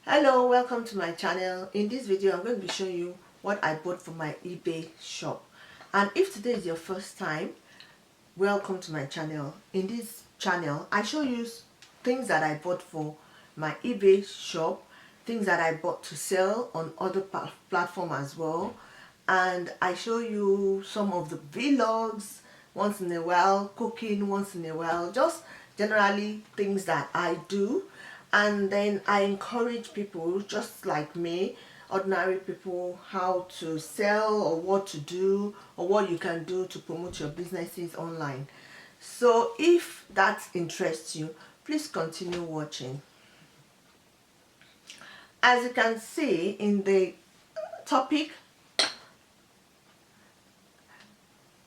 Hello, welcome to my channel. In this video I'm going to be showing you what I bought from my eBay shop. And if today is your first time, welcome to my channel. In this channel I show you things that I bought for my eBay shop, things that I bought to sell on other platforms as well, and I show you some of the vlogs once in a while, cooking once in a while, just generally things that I do. And then I encourage people just like me, ordinary people, how to sell or what to do or what you can do to promote your businesses online. So if that interests you, please continue watching. As you can see in the topic,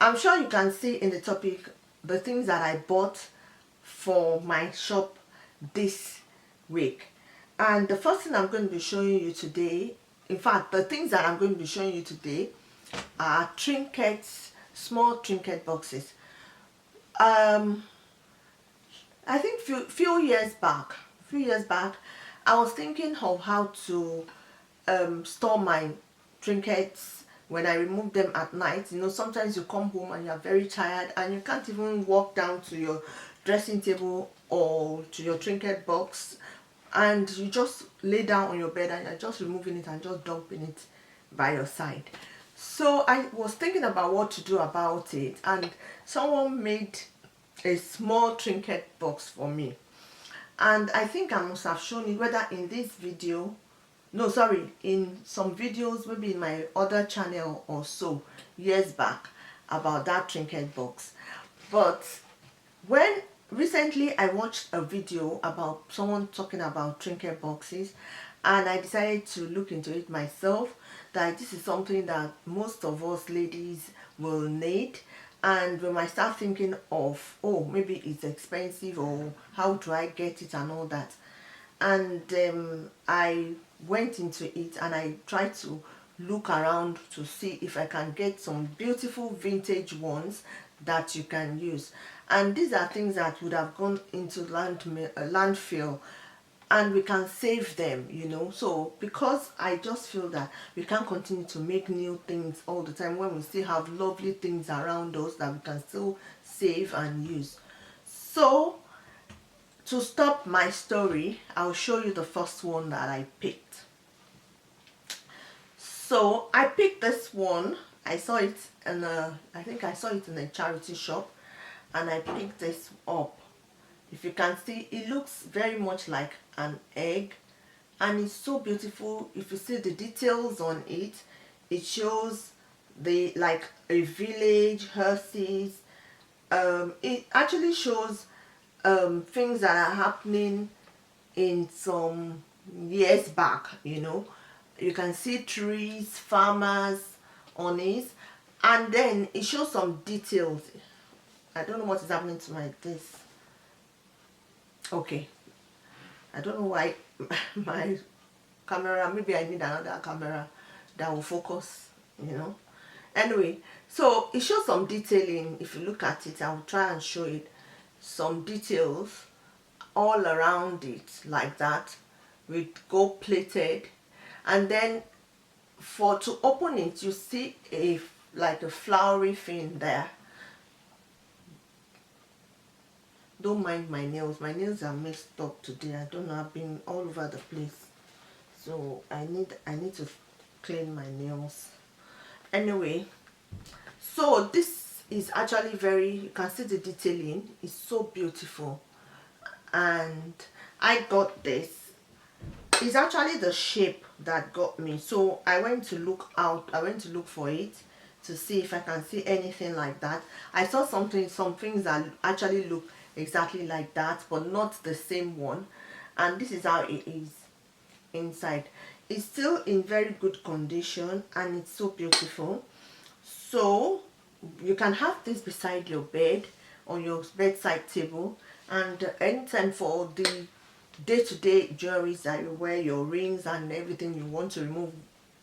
I'm sure you can see in the topic the things that I bought for my shop this week. And the first thing I'm going to be showing you today, in fact the things that I'm going to be showing you today are trinkets, small trinket boxes. I think few years back I was thinking of how to store my trinkets when I remove them at night. You know, sometimes you come home and you're very tired and you can't even walk down to your dressing table or to your trinket box, and you just lay down on your bed and you're just removing it and just dumping it by your side. So I was thinking about what to do about it, and someone made a small trinket box for me, and I think I must have shown it whether in this video, no sorry, in some videos, maybe in my other channel or so years back, about that trinket box. But when recently I watched a video about someone talking about trinket boxes, and I decided to look into it myself, that this is something that most of us ladies will need, and we might start thinking of, oh, maybe it's expensive, or how do I get it and all that. And I went into it and I tried to look around to see if I can get some beautiful vintage ones that you can use. And these are things that would have gone into landfill, and we can save them, you know. So because I just feel that we can't continue to make new things all the time when we still have lovely things around us that we can still save and use. So to stop my story, I'll show you the first one that I picked. So I picked this one. I saw it in I think I saw it in a charity shop, and I picked this up. If you can see, it looks very much like an egg, and it's so beautiful. If you see the details on it, it shows the like a village, horses. It actually shows things that are happening in some years back, you know. You can see trees, farmers on it, and then it shows some details. I don't know what is happening to my this. Okay, I don't know why my camera, maybe I need another camera that will focus, you know. Anyway, so it shows some detailing. If you look at it, I will try and show it, some details all around it like that, with gold plated. And then to open it, you see a like a flowery thing there. Don't mind my nails are messed up today. I don't know, I've been all over the place, so I need to clean my nails. Anyway, so this is actually very, you can see the detailing, it's so beautiful. And I got this. It's actually the shape that got me, so I went to look for it to see if I can see anything like that. I saw some things that actually look exactly like that, but not the same one. And this is how it is inside. It's still in very good condition, and it's so beautiful. So you can have this beside your bed, on your bedside table, and anytime for the day-to-day jewelries that you wear, your rings and everything you want to remove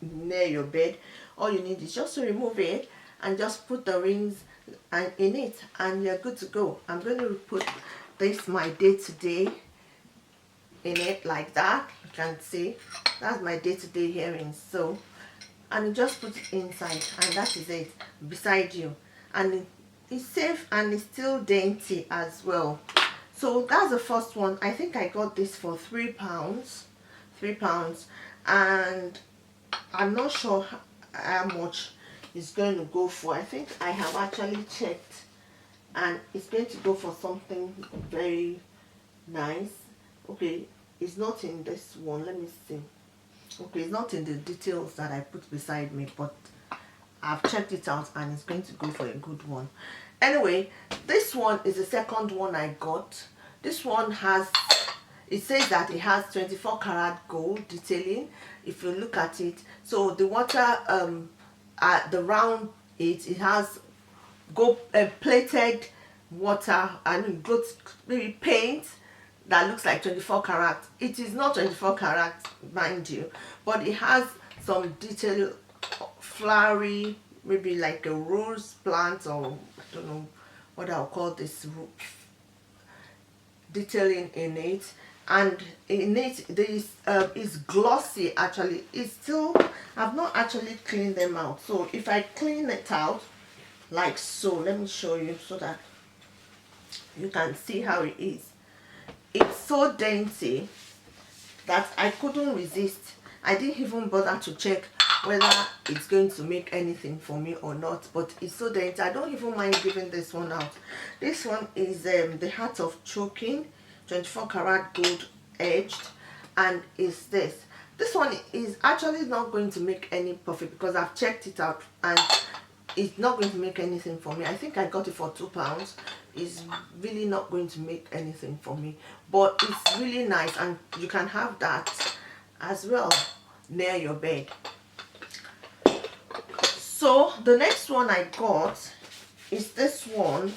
near your bed, all you need is just to remove it and just put the rings in it, and you're good to go. I'm going to put this my day-to-day in it like that. You can see that's my day-to-day earrings. So, and you just put it inside, and that is it, beside you, and it's safe and it's still dainty as well. So that's the first one. I think I got this for £3, £3, and I'm not sure how much it's going to go for. I think I have actually checked, and it's going to go for something very nice. Okay, it's not in this one. Let me see. Okay, it's not in the details that I put beside me, but I've checked it out and it's going to go for a good one. Anyway, this one is the second one I got. This one has, it says that it has 24 karat gold detailing if you look at it. So the water at the round it has gold plated water and gold maybe paint that looks like 24 karat. It is not 24 karat, mind you, but it has some detail, flowery, maybe like a rose plant, or I don't know what I'll call this, detailing in it. And in it this is glossy. Actually, it's still, I've not actually cleaned them out. So if I clean it out like so, let me show you so that you can see how it is. It's so dainty that I couldn't resist. I didn't even bother to check whether it's going to make anything for me or not, but it's so dainty. I don't even mind giving this one out. This one is the Heart of Choking, 24 karat gold edged, and is this one is actually not going to make any profit because I've checked it out and it's not going to make anything for me. I think I got it for £2. It's really not going to make anything for me, but it's really nice, and you can have that as well near your bed. So the next one I got is this one.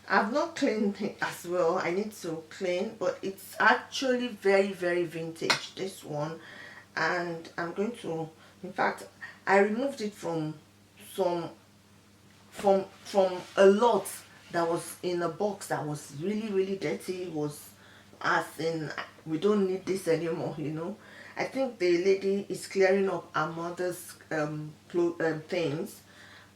I've not cleaned it as well. I need to clean, but it's actually very, very vintage, this one. And I'm going to, in fact, I removed it from a lot that was in a box that was really, really dirty. It was as in, we don't need this anymore, you know. I think the lady is clearing up her mother's things,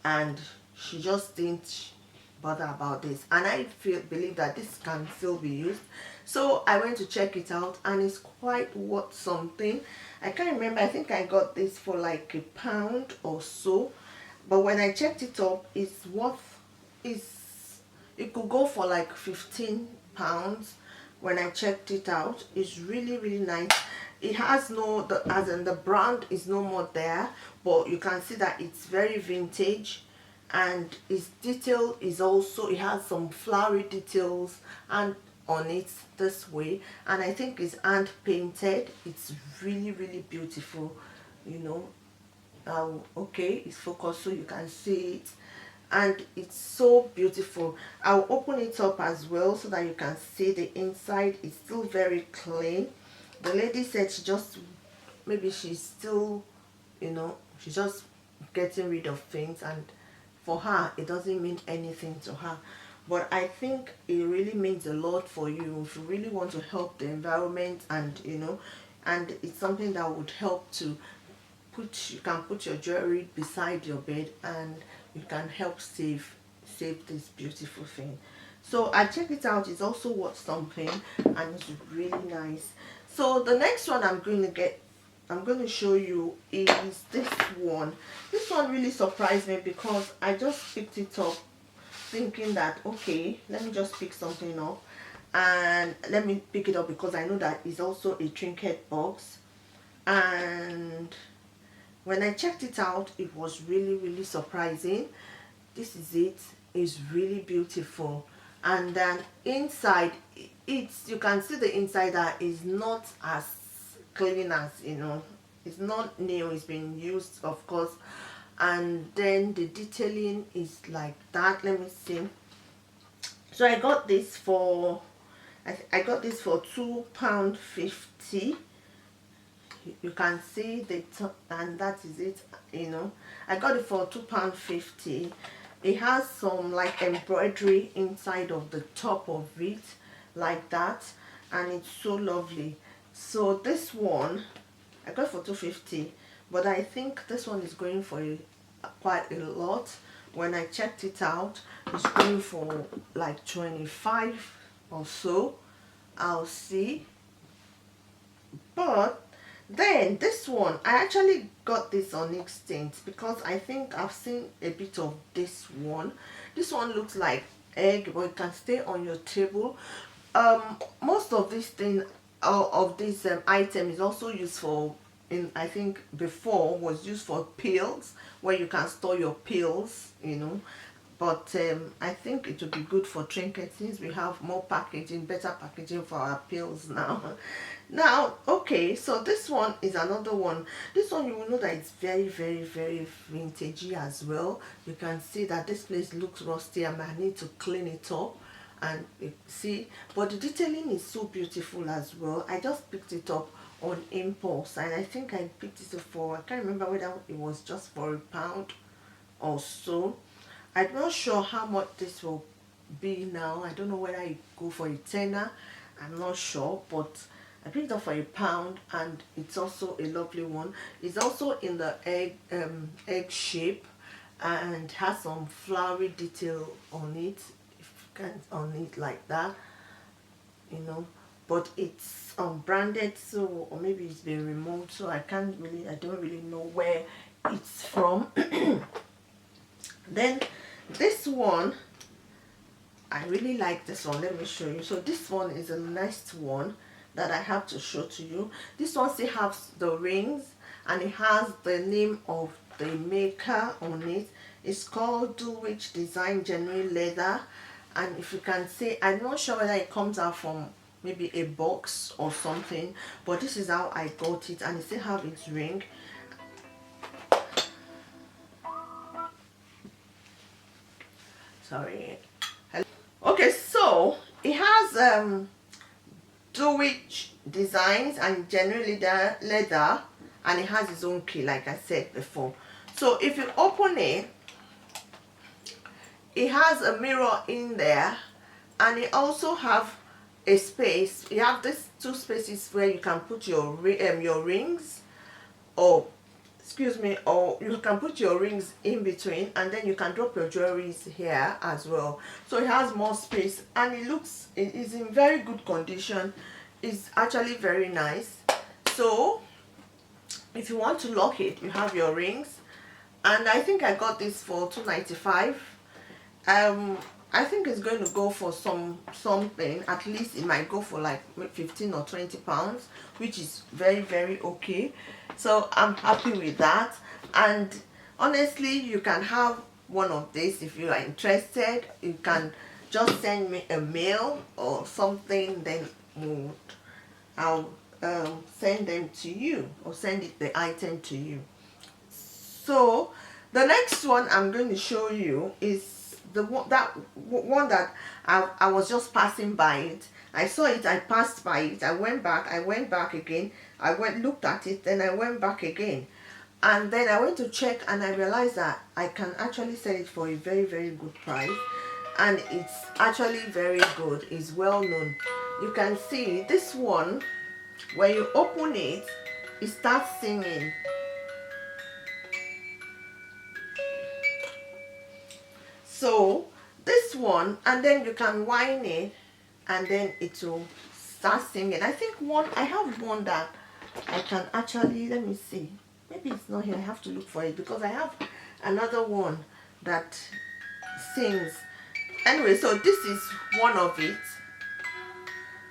and she just didn't bother about this, and I believe that this can still be used. So I went to check it out, and it's quite worth something. I can't remember, I think I got this for like £1 or so, but when I checked it up, it's worth, it could go for like £15 when I checked it out. It's really, really nice. It has no, as in the brand is no more there, but you can see that it's very vintage, and its detail is also, it has some flowery details and on it this way, and I think it's hand painted. It's really, really beautiful, you know. Okay, it's focused so you can see it, and it's so beautiful. I'll open it up as well so that you can see the inside. It's still very clean. The lady said she just, maybe she's still, you know, she's just getting rid of things, and for her it doesn't mean anything to her, but I think it really means a lot for you if you really want to help the environment, and you know, and it's something that would help to you can put your jewelry beside your bed, and you can help save this beautiful thing. So I checked it out. It's also worth something, and it's really nice. So the next one I'm going to show you is this one. This one really surprised me because I just picked it up thinking that, okay, let me just pick something up, and let me pick it up because I know that it's also a trinket box. And when I checked it out, it was really, really surprising. This is it. It's really beautiful, and then inside, you can see the inside that is not as clean as, you know, it's not new, it's been used of course, and then the detailing is like that. Let me see. So I got this for, I got this for £2.50. You can see the top, and that is it, you know. I got it for £2.50. It has some like embroidery inside of the top of it like that, and it's so lovely. So this one I got for 250, but I think this one is going for quite a lot. When I checked it out, it's going for like 25 or so. I'll see. But then this one, I actually got this on instinct because I think I've seen a bit of this one. This one looks like egg, but it can stay on your table. Most of this thing, of this item is also used for, I think before was used for pills, where you can store your pills, but I think it would be good for trinkets since we have more packaging, better packaging for our pills now. Now, okay, so this one is another one. This one, you will know that it's very, very, very vintagey as well. You can see that this place looks rusty and I need to clean it up. And see, but the detailing is so beautiful as well. I just picked it up on impulse, and I think I picked it up for, I can't remember whether it was just for £1 or so. I'm not sure how much this will be now. I don't know whether I go for a tenner. I'm not sure, but I picked it up for £1, and it's also a lovely one. It's also in the egg shape and has some flowery detail on it, on it like that, but it's branded, so, or maybe it's been removed, so I don't really know where it's from. Then this one, I really like this one. Let me show you. So this one is a next one that I have to show to you. This one still has the rings, and it has the name of the maker on it. It's called Dulwich Design Genuine Leather. And if you can see, I'm not sure whether it comes out from maybe a box or something, but this is how I got it, and it still have its ring. Sorry. Okay, so it has Dulwich Designs and Genuine Leather, and it has its own key, like I said before. So if you open it, it has a mirror in there, and it also have a space. You have these two spaces where you can put your rings, or excuse me, or you can put your rings in between, and then you can drop your jewelries here as well. So it has more space, and it is in very good condition. It's actually very nice. So if you want to lock it, you have your rings, and I think I got this for $2.95. I think it's going to go for something, at least it might go for like 15 or 20 pounds, which is very, very okay. So I'm happy with that. And honestly, you can have one of these if you are interested. You can just send me a mail or something, then I'll send them to you, or send the item to you. So the next one I'm going to show you is the one that I was just passing by it. I saw it, I passed by it, I went back again, looked at it, then I went back again, and then I went to check, and I realized that I can actually sell it for a very, very good price, and it's actually very good. It's well known. You can see this one, when you open it, it starts singing. So this one, and then you can whine it, and then it will start singing. I think I have one that I can actually, let me see, maybe it's not here, I have to look for it, because I have another one that sings. Anyway, so this is one of it.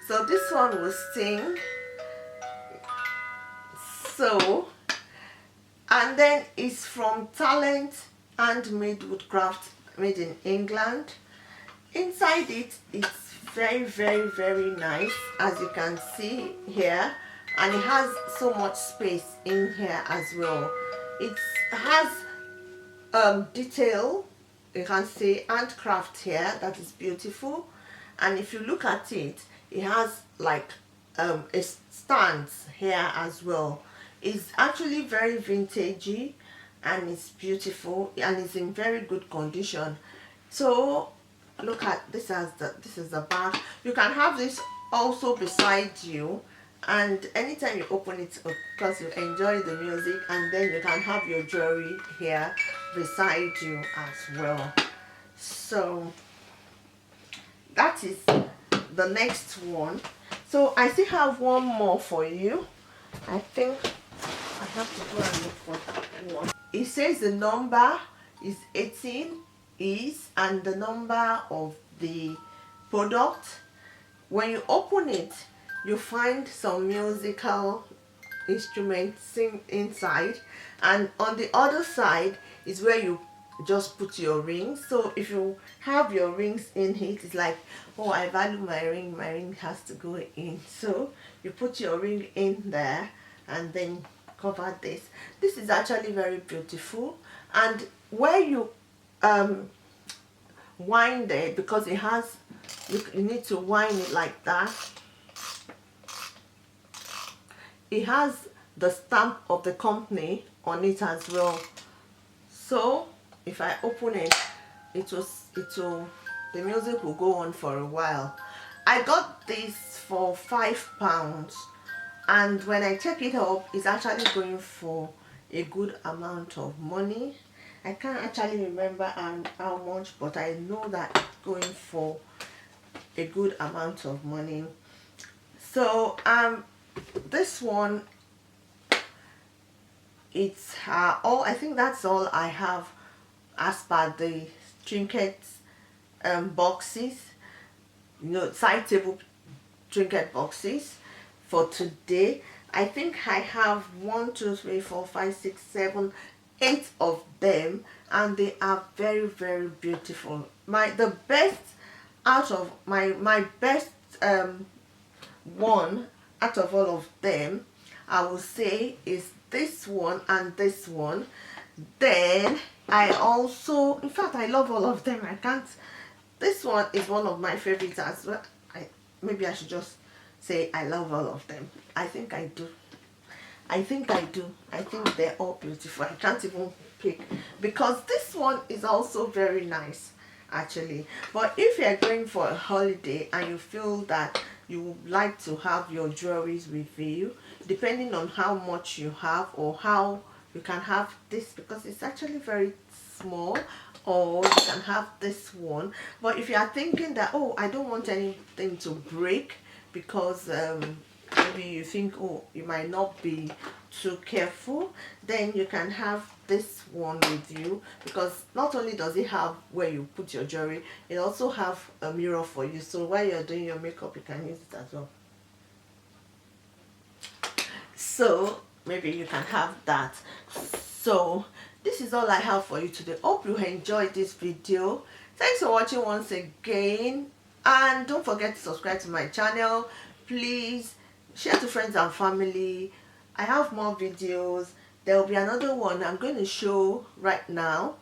So this one will sing. So, and then it's from Talent Handmade Woodcraft, made in England. Inside it, it's very, very, very nice, as you can see here, and it has so much space in here as well. It has detail, you can see handcraft here, that is beautiful. And if you look at it, it has like a stand here as well. It's actually very vintagey, and it's beautiful, and it's in very good condition. So look at this, this is the back. You can have this also beside you, and anytime you open it, of course you enjoy the music, and then you can have your jewelry here beside you as well. So that is the next one. So I still have one more for you. I think I have to go and look for that one. It says the number is 18 is, and the number of the product. When you open it, you find some musical instruments inside, and on the other side is where you just put your rings. So if you have your rings in it, it's like, oh, I value my ring has to go in. So you put your ring in there and then cover this. This is actually very beautiful, and where you wind it, because it has, you need to wind it like that. It has the stamp of the company on it as well. So if I open it, the music will go on for a while. I got this for £5, and when I check it up, it's actually going for a good amount of money. I can't actually remember how much, but I know that it's going for a good amount of money. So this one, it's all, I think that's all I have as per the trinkets boxes, side table trinket boxes for today. I think I have 1, 2, 3, 4, 5, 6, 7, 8 of them, and they are very, very beautiful. The best out of my best one out of all of them, I will say, is this one and this one. Then I also, in fact, I love all of them. I can't, this one is one of my favorites as well. Maybe I should just say I love all of them. I think I do. I think they're all beautiful. I can't even pick, because this one is also very nice actually. But if you're going for a holiday and you feel that you would like to have your jewelries with you, depending on how much you have or how you can have this, because it's actually very small, or you can have this one. But if you are thinking that, oh, I don't want anything to break, because maybe you think, oh, you might not be too careful, then you can have this one with you, because not only does it have where you put your jewelry, it also have a mirror for you, so while you're doing your makeup you can use it as well. So maybe you can have that. So this is all I have for you today. Hope you enjoyed this video. Thanks for watching once again, and don't forget to subscribe to my channel. Please share to friends and family. I have more videos. There will be another one I'm going to show right now.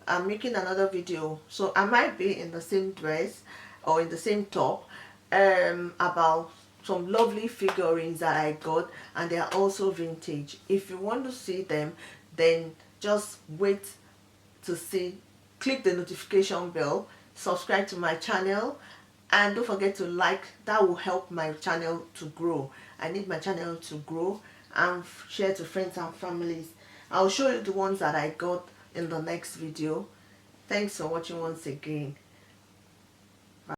I'm making another video, so I might be in the same dress or in the same top, about some lovely figurines that I got, and they are also vintage. If you want to see them, then just wait to see, click the notification bell, subscribe to my channel, and don't forget to like. That will help my channel to grow. I need my channel to grow, and share to friends and families. I'll show you the ones that I got in the next video. Thanks for watching once again.